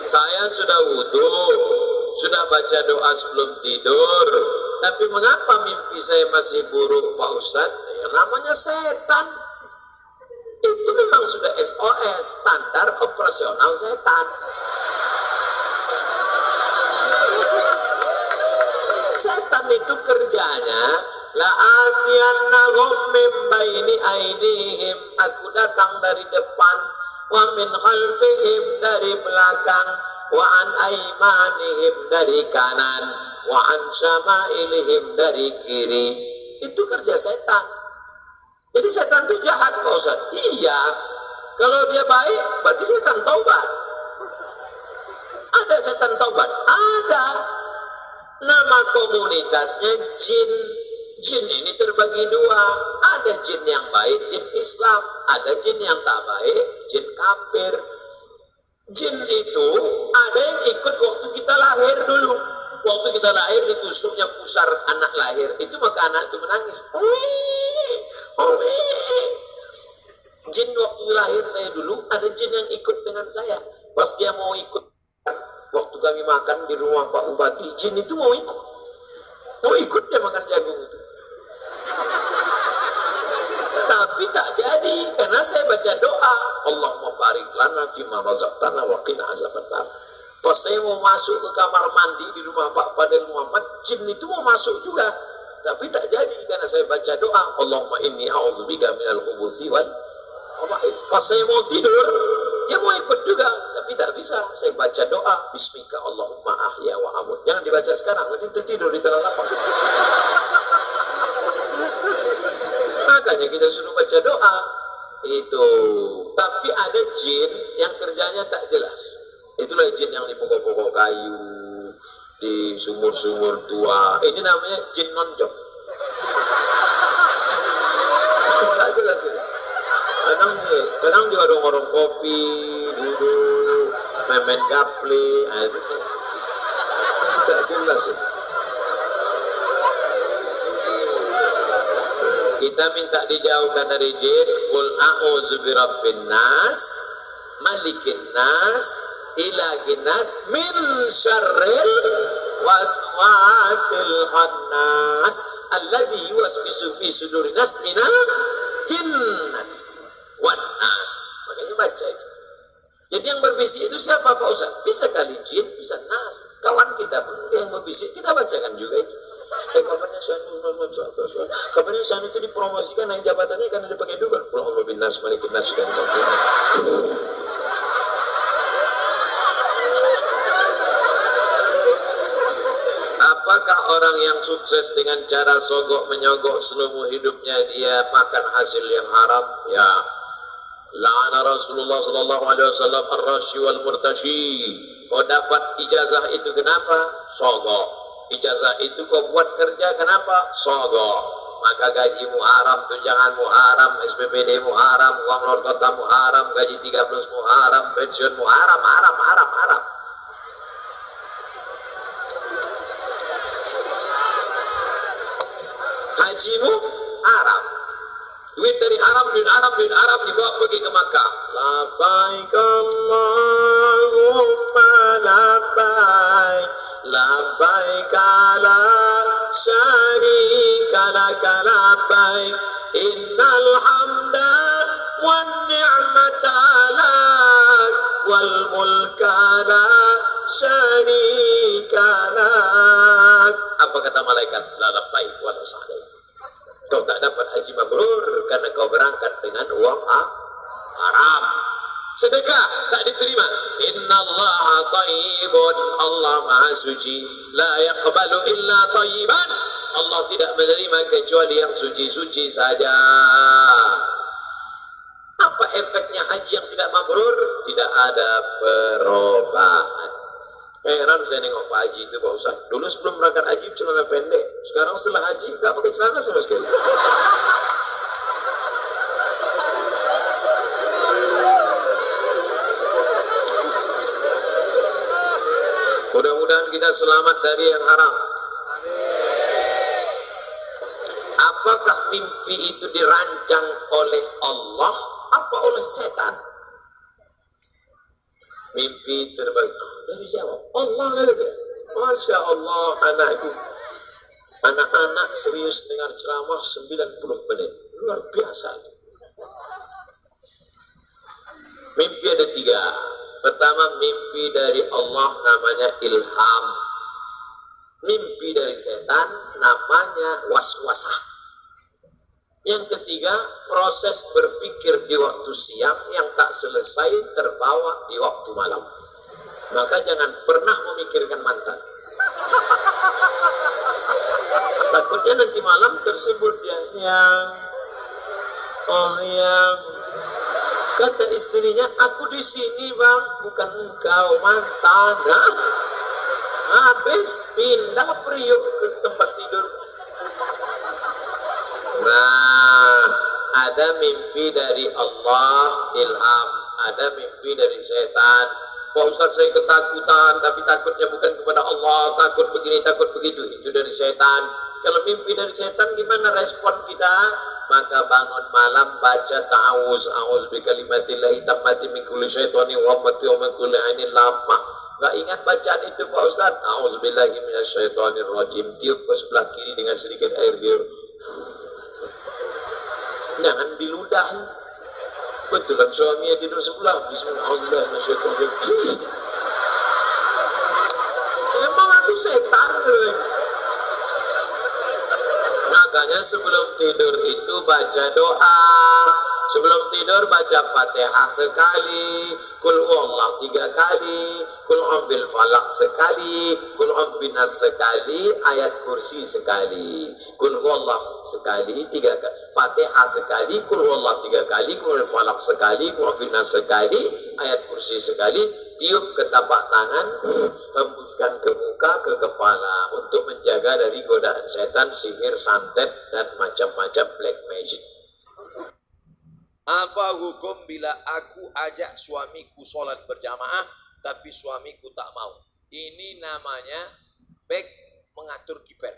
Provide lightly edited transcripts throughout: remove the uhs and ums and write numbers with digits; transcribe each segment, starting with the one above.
Saya sudah wudhu, sudah baca doa sebelum tidur, tapi mengapa mimpi saya masih buruk Pak Ustadz? Ya, namanya setan. Itu memang sudah SOS, standar operasional setan. Setan itu kerjanya la'atiyannahum min baini aidihim, aku datang dari depan, wa min khalfihim, dari belakang, wa an aimanihim, dari kanan, wa an syama'ilihim, dari kiri. Itu kerja setan. Jadi setan itu jahat Pak Ustaz? Iya. Kalau dia baik berarti setan taubat. Ada setan taubat? Ada. Nama komunitasnya jin. Jin ini terbagi dua. Ada jin yang baik, jin Islam. Ada jin yang tak baik, jin kafir. Jin itu ada yang ikut waktu kita lahir dulu. Waktu kita lahir ditusuknya pusar anak lahir. Itu maka anak itu menangis. Jin waktu lahir saya dulu, ada jin yang ikut dengan saya. Pas dia mau ikut, waktu kami makan di rumah Pak Bupati, jin itu mau ikut. Mau ikut dia makan jagung itu. Tapi tak jadi, karena saya baca doa, Allahumma barik lana fima razaqtana wa qina azabannar. Pas saya mau masuk ke kamar mandi di rumah Pak Fadil Muhammad, jin itu mau masuk juga. Tapi tak jadi, karena saya baca doa, Allahumma inni a'udzubika minal khubuthi wal khaba'ith. Pas saya mau tidur, dia mau ikut juga, tapi tak bisa. Saya baca doa, Bismika Allahumma ahya wa amut. Jangan dibaca sekarang, nanti tertidur di tanah lapang. Makanya kita suruh baca doa itu. Tapi ada jin yang kerjanya tak jelas. Itulah jin yang di pokok-pokok kayu, di sumur-sumur tua. Ini namanya jin nonjok. Tak jelas ya. Kadang di warung-warung kopi duduk main gaple, itu tak jelas ya. Kita minta dijauhkan dari jin. Qul a'udzu birabbin nas, malikin nas, ilahin nas, min syarril waswasil khannas alladzi yuwaswisu fi sudurin nas minal jinnati wan nas. Makanya baca itu. Jadi yang berbisik itu siapa Pak Ustaz? Bisa kali jin, bisa nas. Kawan kita pun yang berbisik, kita bacakan juga itu. Kabarnya Syan itu dipromosikan naik jabatannya karena dia pakai dugaan. Qul bin nas malikin nas dan apakah orang yang sukses dengan cara sogok menyogok seluruh hidupnya dia makan hasil yang haram? Ya. La'ana Rasulullah sallallahu alaihi wasallam ar-rashi wal murtashi. Kau dapat ijazah itu kenapa? Sogok. Ijazah itu kau buat kerja kenapa? Sogok. Maka gajimu haram, tunjanganmu haram, SPPDmu haram, uang luar kotamu haram, gaji 13mu haram, pensiunmu haram, haram. Hajimu haram. Duit dari haram dibawa pergi ke Makkah. Labbaik Allahumma labbaik, labbaik la syarika laka labbaik, innal hamda wan ni'mata lak wal mulka la syarika lak. Apa kata malaikat? La labbaik wa la sa'daik. Kau tak dapat haji mabrur karena kau berangkat dengan uang haram. Sedekah tak diterima. Innallaha thayyibun, Allah maha suci. La yaqbalu illa thayyiban, Allah tidak menerima kecuali yang suci-suci saja. Apa efeknya haji yang tidak mabrur? Tidak ada perubahan. Heran saya nengok Pak Haji itu Pak Ustaz. Dulu sebelum berangkat haji celana pendek. Sekarang setelah haji nggak pakai celana sama sekali. Mudah-mudahan kita selamat dari yang haram. Apakah mimpi itu dirancang oleh Allah apa oleh setan? Mimpi terbang. Dari jawab, Allah kata dia. Masya Allah anakku. Anak-anak serius dengar ceramah 90 menit. Luar biasa itu. Mimpi ada 3. Pertama, mimpi dari Allah namanya ilham. Mimpi dari setan namanya waswasah. Yang ketiga, proses berpikir di waktu siang yang tak selesai terbawa di waktu malam. Maka jangan pernah memikirkan mantan. Takutnya nanti malam tersebut dia yang kata istrinya, aku di sini bang, bukan engkau mantan. Habis pindah periuk ke tempat tidur. Nah, ada mimpi dari Allah ilham, ada mimpi dari setan. Pak Ustaz, saya ketakutan, tapi takutnya bukan kepada Allah, takut begini, takut begitu. Itu dari setan. Kalau mimpi dari setan, gimana respon kita? Maka bangun malam baca ta'awuz, a'uz bi kalimatillahi tammati min kulli syaitani wa mati wa min kulli ainin lamah. Gak ingat bacaan itu Pak Ustaz? A'uz billahi minasyaitonir rajim. Tiup ke sebelah kiri dengan sedikit air liur. Jangan diludah. Betul kan suaminya tidur sebelah. Bismillahirrahmanirrahim. Emang aku setan. Makanya sebelum tidur itu baca doa. Sebelum tidur baca Fatihah sekali, Qul huwallah 3 kali, Qul a'udzu falaq sekali, Qul a'udzu nas sekali, ayat kursi sekali. Qul huwallah sekali 3 kali, Fatihah sekali, Qul huwallah 3 kali, Qul falaq sekali, Qul a'udzu nas sekali, ayat kursi sekali. Tiup ke tapak tangan, hembuskan ke muka, ke kepala untuk menjaga dari godaan setan, sihir, santet dan macam-macam black magic. Apa hukum bila aku ajak suamiku sholat berjamaah tapi suamiku tak mau? Ini namanya back mengatur kiper.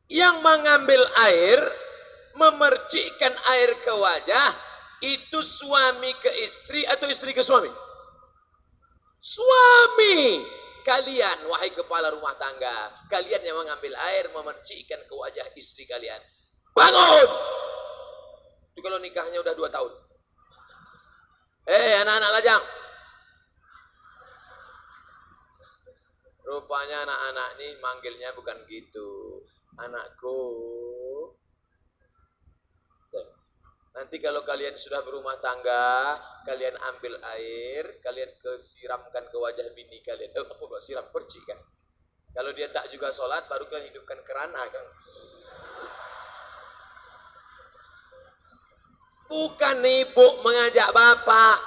Yang mengambil air, memercikkan air ke wajah, itu suami ke istri atau istri ke suami? Suami. Kalian, wahai kepala rumah tangga, kalian yang mengambil air, memercikkan ke wajah istri kalian. Bangun! Itu kalau nikahnya udah 2 tahun. Anak-anak lajang. Rupanya anak-anak ini manggilnya bukan gitu. Anakku. Nanti kalau kalian sudah berumah tangga, kalian ambil air, kalian siramkan ke wajah bini kalian. Siram, percikan. Kalau dia tak juga sholat, baru kalian hidupkan kerana. Kan? Bukan ibu mengajak bapak.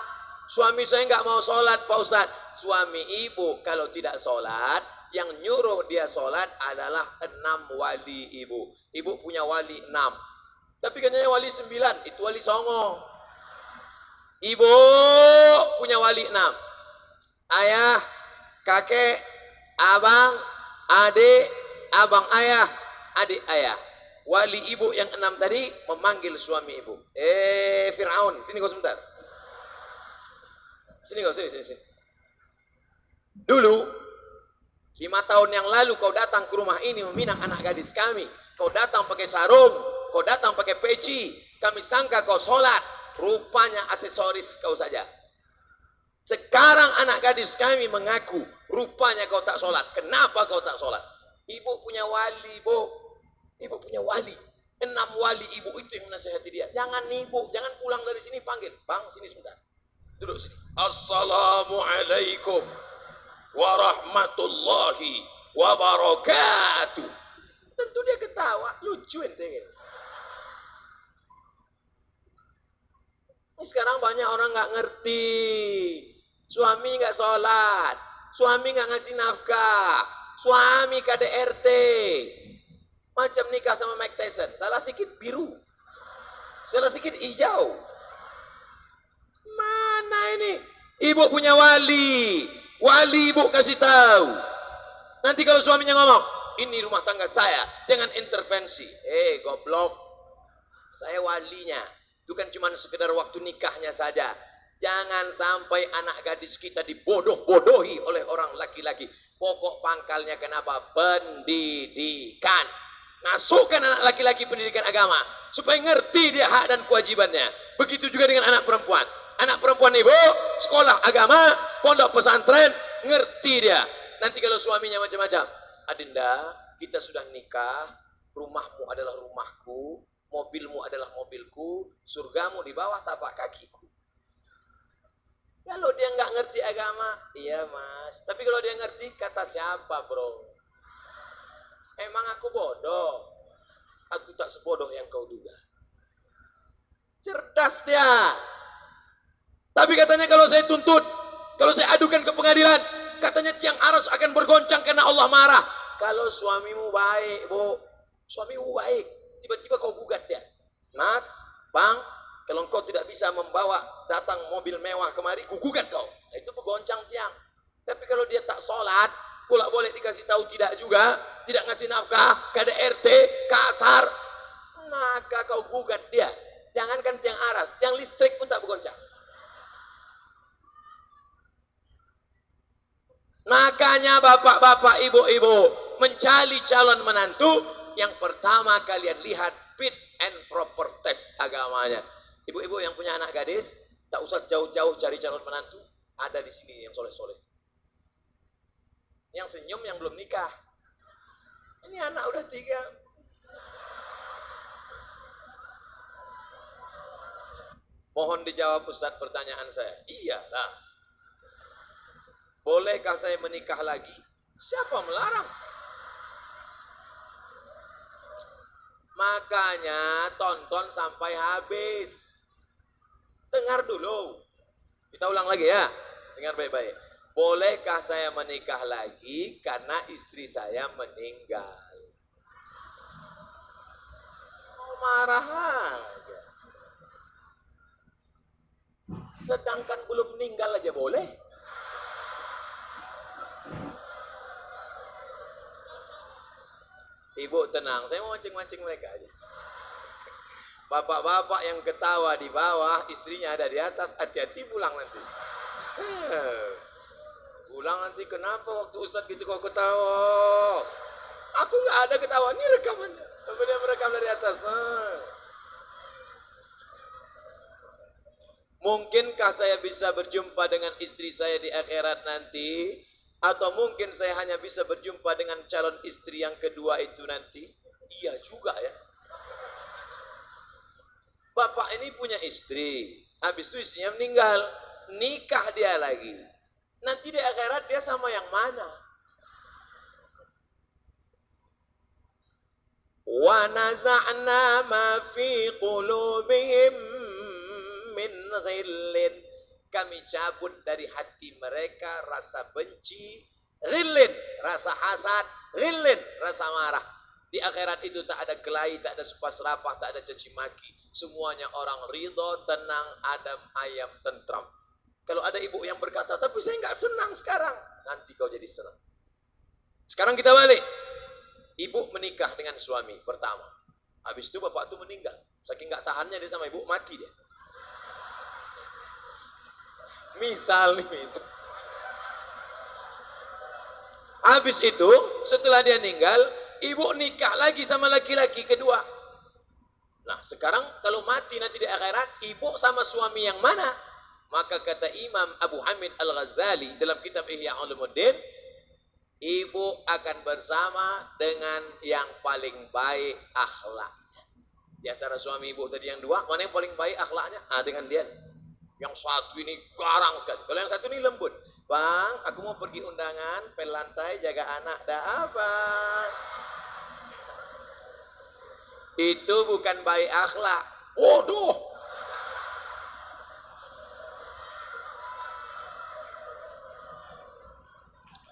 Suami saya nggak mau sholat, Pak Ustaz. Suami ibu kalau tidak sholat, yang nyuruh dia sholat adalah 6 wali ibu. Ibu punya wali 6. Tapi katanya wali 9, itu wali songo. Ibu punya wali 6. Ayah, kakek, abang, adik, abang ayah, adik ayah. Wali ibu yang 6 tadi memanggil suami ibu. Fir'aun, sini kau sebentar. Sini. Dulu, 5 tahun yang lalu kau datang ke rumah ini meminang anak gadis kami. Kau datang pakai sarung, kau datang pakai peci. Kami sangka kau sholat. Rupanya aksesoris kau saja. Sekarang anak gadis kami mengaku, rupanya kau tak sholat. Kenapa kau tak sholat? Ibu punya wali, Bu. Ibu punya wali. 6 wali ibu itu yang menasihati dia. Jangan ibu, jangan pulang dari sini, panggil. Bang, sini sebentar. Duduk sini. Assalamualaikum warahmatullahi wabarakatuh. Tentu dia ketawa, lucu ente. Sekarang banyak orang nggak ngerti. Suami nggak sholat, suami nggak ngasih nafkah, suami KDRT. Macam nikah sama Mike Tyson, salah sikit biru, salah sikit hijau. Mana ini? Ibu punya wali, wali ibu kasih tahu. Nanti kalau suaminya ngomong, ini rumah tangga saya, jangan intervensi. Goblok, saya walinya. Bukan cuma sekedar waktu nikahnya saja. Jangan sampai anak gadis kita dibodoh-bodohi oleh orang laki-laki. Pokok pangkalnya kenapa? Pendidikan. Masukkan anak laki-laki pendidikan agama. Supaya ngerti dia hak dan kewajibannya. Begitu juga dengan anak perempuan. Anak perempuan ibu, sekolah agama, pondok pesantren, ngerti dia. Nanti kalau suaminya macam-macam. Adinda, kita sudah nikah, rumahmu adalah rumahku, mobilmu adalah mobilku, surgamu di bawah tapak kakiku. Kalau dia nggak ngerti agama, iya mas. Tapi kalau dia ngerti, kata siapa bro? Emang aku bodoh? Aku tak sebodoh yang kau duga. Cerdas dia. Tapi katanya kalau saya tuntut, kalau saya adukan ke pengadilan, katanya tiang aras akan bergoncang karena Allah marah. Kalau suamimu baik, bu, suamimu baik, tiba-tiba kau gugat dia. Mas, bang, kalau engkau tidak bisa membawa datang mobil mewah kemari, ku gugat kau. Nah, itu bergoncang tiang. Tapi kalau dia tak sholat, pula boleh dikasih tahu tidak juga, tidak ngasih nafkah, KDRT, kasar, maka kau gugat dia. Jangankan tiang aras, tiang listrik pun tak bergoncang. Makanya bapak-bapak, ibu-ibu, mencari calon menantu, yang pertama kalian lihat fit and proper test agamanya. Ibu-ibu yang punya anak gadis, tak usah jauh-jauh cari calon menantu, ada di sini yang soleh-soleh. Yang senyum yang belum nikah. Ini anak udah 3. Mohon dijawab Ustadz pertanyaan saya. Iyalah. Bolehkah saya menikah lagi? Siapa melarang? Makanya tonton sampai habis. Dengar dulu. Kita ulang lagi ya. Dengar baik-baik. Bolehkah saya menikah lagi karena istri saya meninggal? Oh, marah aja. Sedangkan belum meninggal aja boleh. Ibu tenang, saya mau mancing-mancing mereka aja. Bapak-bapak yang ketawa di bawah, istrinya ada di atas, hati-hati pulang nanti. Pulang nanti, kenapa waktu Ustadz gitu kau ketawa? Aku nggak ada ketawa, ini rekamannya. Tapi dia merekam dari atas. Mungkinkah saya bisa berjumpa dengan istri saya di akhirat nanti? Atau mungkin saya hanya bisa berjumpa dengan calon istri yang kedua itu nanti? Iya juga ya. Bapak ini punya istri, habis itu istrinya meninggal, nikah dia lagi. Nanti di akhirat dia sama yang mana? Wa naza'na ma fi qulubihim min ghillin. Kami cabut dari hati mereka rasa benci, ghillin, rasa hasad, ghillin, rasa marah. Di akhirat itu tak ada kelahi, tak ada supas rapah, tak ada caci maki. Semuanya orang ridho, tenang, adem, ayam, tentram. Kalau ada ibu yang berkata, tapi saya nggak senang sekarang. Nanti kau jadi senang. Sekarang kita balik. Ibu menikah dengan suami pertama. Habis itu bapak itu meninggal. Saking nggak tahannya dia sama ibu, mati dia. Misal nih, misal. Habis itu, setelah dia meninggal, ibu nikah lagi sama laki-laki kedua. Nah, sekarang kalau mati nanti di akhirat, ibu sama suami yang mana? Maka kata Imam Abu Hamid Al-Ghazali dalam kitab Ihya Ulumuddin, ibu akan bersama dengan yang paling baik akhlaknya. Di antara suami ibu tadi yang dua, mana yang paling baik akhlaknya? Dengan dia. Yang satu ini garang sekali. Kalau yang satu ini lembut. Bang, aku mau pergi undangan, pel lantai, jaga anak. Dah apa? Itu bukan baik akhlak. Waduh.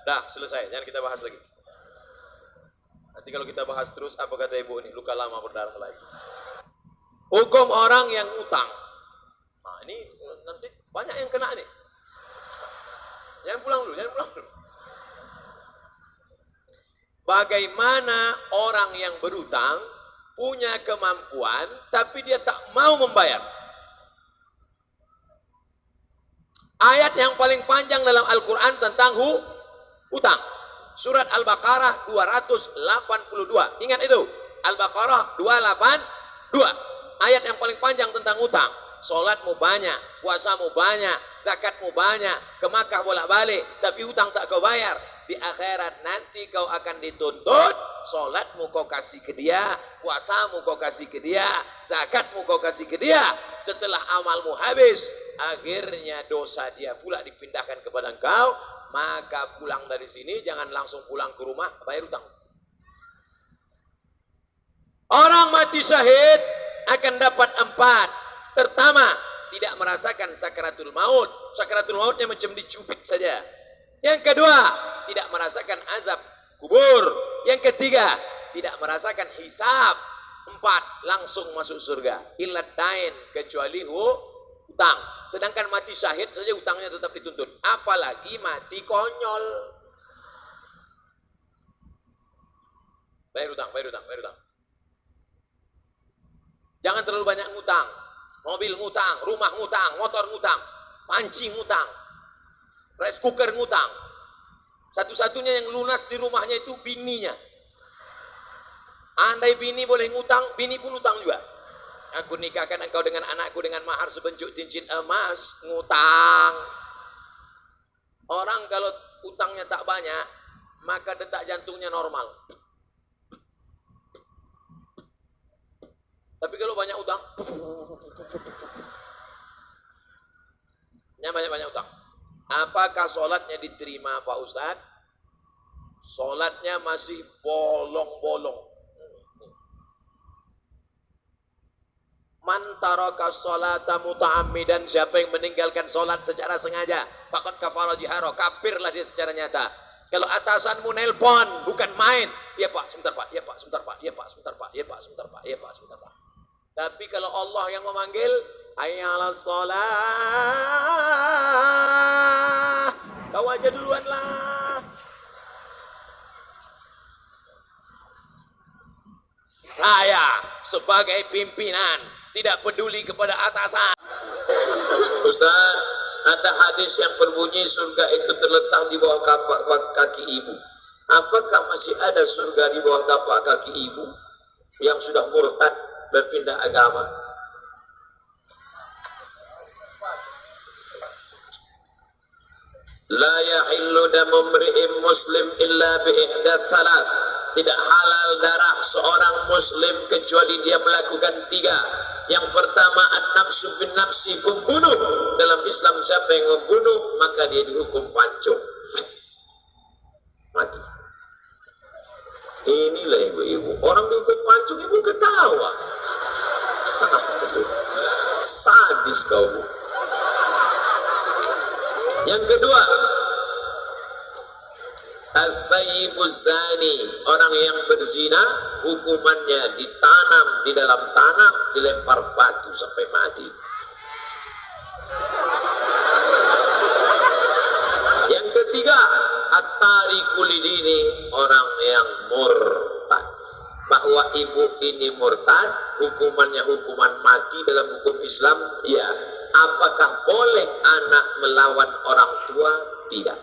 Dah, selesai. Jangan kita bahas lagi. Nanti kalau kita bahas terus, apa kata ibu ini? Luka lama berdarah lagi. Hukum orang yang utang. Nah, ini nanti banyak yang kena nih. Jangan pulang dulu, jangan pulang dulu. Bagaimana orang yang berutang punya kemampuan tapi dia tak mau membayar? Ayat yang paling panjang dalam Al-Quran tentang hutang. Surat Al-Baqarah 282. Ingat itu. Al-Baqarah 282. Ayat yang paling panjang tentang hutang. Salatmu banyak, puasamu banyak, zakatmu banyak, ke Makkah bolak-balik, tapi hutang tak kau bayar. Di akhirat nanti kau akan dituntut, salatmu kau kasih ke dia, puasamu kau kasih ke dia, zakatmu kau kasih ke dia. Setelah amalmu habis, akhirnya dosa dia pula dipindahkan kepada engkau. Maka pulang dari sini jangan langsung pulang ke rumah bayar hutang. Orang mati syahid akan dapat 4. Pertama, tidak merasakan sakaratul maut. Sakaratul mautnya macam dicubit saja. Yang kedua, tidak merasakan azab kubur. Yang ketiga, tidak merasakan hisab. 4, langsung masuk surga. Illat dain, kecuali hutang. Sedangkan mati syahid saja hutangnya tetap dituntut. Apalagi mati konyol. Bayar hutang, bayar hutang, bayar hutang. Jangan terlalu banyak ngutang. Mobil ngutang, rumah ngutang, motor ngutang, panci ngutang, rice cooker ngutang. Satu-satunya yang lunas di rumahnya itu bininya. Andai bini boleh ngutang, bini pun utang juga. Aku nikahkan engkau dengan anakku dengan mahar sebencuk cincin emas, ngutang. Orang kalau utangnya tak banyak, maka detak jantungnya normal. Tapi kalau banyak utang, banyak utang. Apakah sholatnya diterima Pak Ustadz? Sholatnya masih bolong-bolong. Man taraka sholata muta'ammidan, siapa yang meninggalkan sholat secara sengaja, faqad kafara jihara, kafirlah dia secara nyata. Kalau atasanmu nelpon, bukan main, ya Pak, sebentar Pak, ya Pak, sebentar Pak, ya Pak, sebentar Pak, ya Pak, sebentar Pak, ya Pak, sebentar Pak. Tapi kalau Allah yang memanggil, hayya 'alas shalah, kau aja duluan lah. Saya sebagai pimpinan tidak peduli kepada atasan. Ustaz, ada hadis yang berbunyi surga itu terletak di bawah kaki ibu. Apakah masih ada surga di bawah tapak kaki ibu yang sudah murtad, berpindah agama? La yahillu damu mri'in muslim illa bi ihdas salas. Tidak halal darah seorang muslim kecuali dia melakukan 3. Yang pertama, an-nafsu bin nafsi, pembunuh. Dalam Islam siapa yang membunuh maka dia dihukum pancung, mati. Inilah ibu-ibu, orang dihukum pancung ibu ketawa. Sadis kau. Yang kedua, as-sayyibuz zani, orang yang berzina, hukumannya ditanam di dalam tanah, dilempar batu sampai mati. Yang ketiga, at-tariku lidini, orang yang murtad. Bahwa ibu ini murtad, hukumannya hukuman mati dalam hukum Islam, ya. Apakah boleh anak melawan orang tua? Tidak.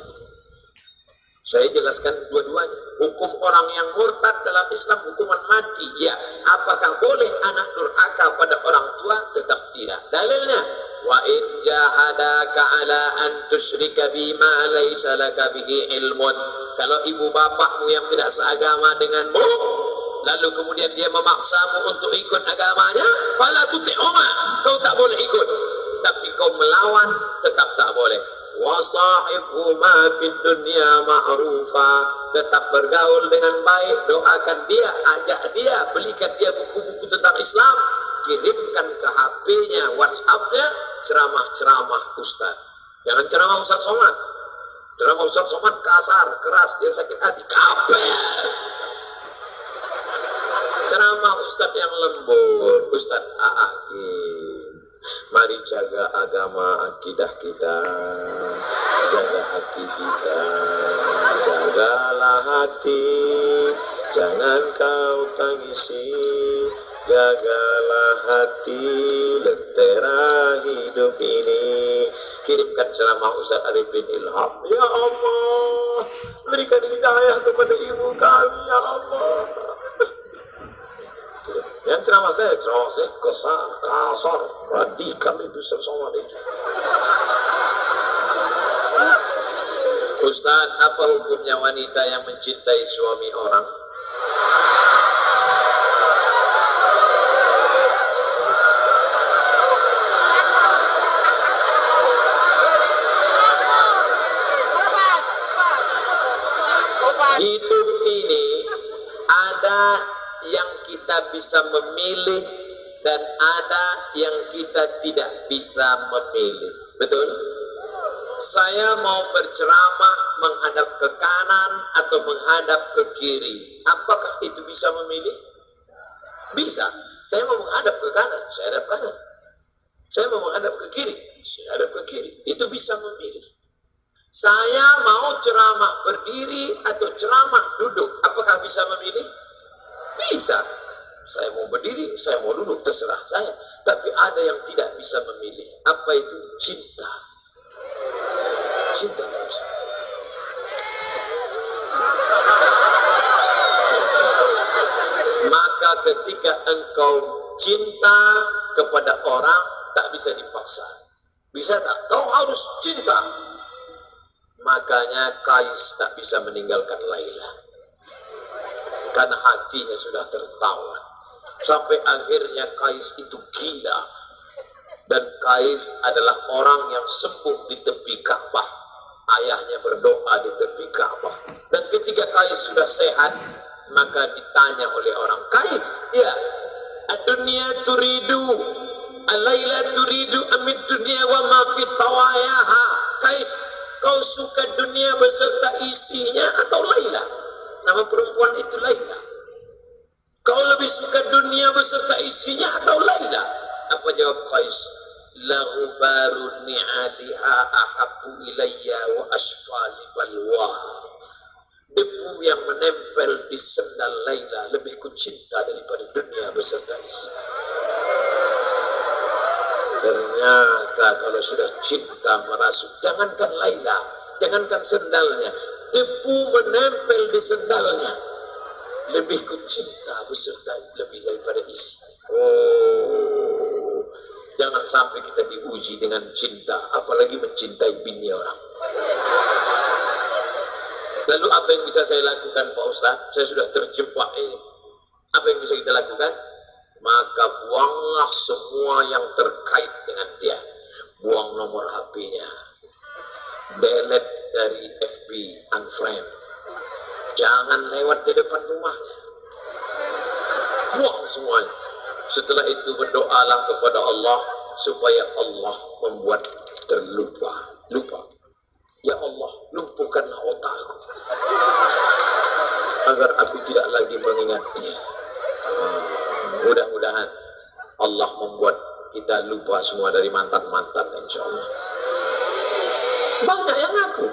Saya jelaskan dua-duanya. Hukum orang yang murtad dalam Islam hukuman mati, ya. Apakah boleh anak durhaka pada orang tua? Tetap tidak. Dalilnya, wa in jahadaka ala an tusyrika bima laysa laka bihi ilmun. Kalau ibu bapakmu yang tidak seagama denganmu, lalu kemudian dia memaksamu untuk ikut agamanya, fala tuti'uma, kau tak boleh ikut. Tapi kau melawan, tetap tak boleh. Wa sahibhuma fid dunya ma'rufa, tetap bergaul dengan baik, doakan dia, ajak dia, belikan dia buku-buku tentang Islam, kirimkan ke HP-nya, WhatsApp-nya, ceramah-ceramah Ustaz. Jangan ceramah Ustaz Somad. Ceramah Ustaz Somad kasar, keras, dia sakit hati, kapel. Ceramah Ustaz yang lembut, Ustaz A'akim. Mari jaga agama akidah kita, jaga hati kita, jagalah hati, jangan kau tangisi, jagalah hati, lentera hidup ini, kirimkan ceramah Ustaz Arifin Ilham. Ya Allah, berikan hidayah kepada ibu kami, ya Allah. Yang ceramah saya kasar, radikal itu sama itu. Ustaz, apa hukumnya wanita yang mencintai suami orang? Hidup ini ada yang kita bisa memilih dan ada yang kita tidak bisa memilih. Betul? Saya mau berceramah menghadap ke kanan atau menghadap ke kiri. Apakah itu bisa memilih? Bisa. Saya mau menghadap ke kanan, saya hadap kanan. Saya mau menghadap ke kiri, saya hadap ke kiri. Itu bisa memilih. Saya mau ceramah berdiri atau ceramah duduk. Apakah bisa memilih? Bisa. Saya mau berdiri, saya mau duduk, terserah saya. Tapi ada yang tidak bisa memilih. Apa itu? Cinta. Cinta tak bisa. Maka ketika engkau cinta kepada orang, tak bisa dipaksa. Bisa tak? Kau harus cinta. Makanya Kais tak bisa meninggalkan Laila. Karena hatinya sudah tertawan. Sampai akhirnya Kais itu gila. Dan Kais adalah orang yang sembuh di tepi Ka'bah. Ayahnya berdoa di tepi Ka'bah. Dan ketika Kais sudah sehat, maka ditanya oleh orang, Kais, ya, ad-dunya turidu, al-laila turidu amid dunya wa ma fi tawayaha. Kais, kau suka dunia beserta isinya atau Laila? Nama perempuan itu Laila. Kau lebih suka dunia beserta isinya atau Laila? Apa jawab Qais? Lahubaru ni'aliha ahabbu ilayya wa asfali balwa. Debu yang menempel di sendal Laila lebih kucinta daripada dunia beserta isi. Ternyata kalau sudah cinta merasuk, jangankan Laila, jangankan sendalnya, debu menempel di sendalnya lebih kucinta beserta lebih daripada isi. Oh, jangan sampai kita diuji dengan cinta, apalagi mencintai bini orang. Lalu apa yang bisa saya lakukan, Pak Ustaz? Saya sudah terjebak ini. Apa yang bisa kita lakukan? Maka buanglah semua yang terkait dengan dia. Buang nomor HP-nya. Delete dari FB, unfriend. Jangan lewat di depan rumahnya. Buang semuanya. Setelah itu berdoalah kepada Allah supaya Allah membuat terlupa. Lupa. Ya Allah, lumpuhkanlah otakku agar aku tidak lagi mengingat dia. Mudah-mudahan Allah membuat kita lupa semua dari mantan-mantan, insya Allah. Banyak yang ngaku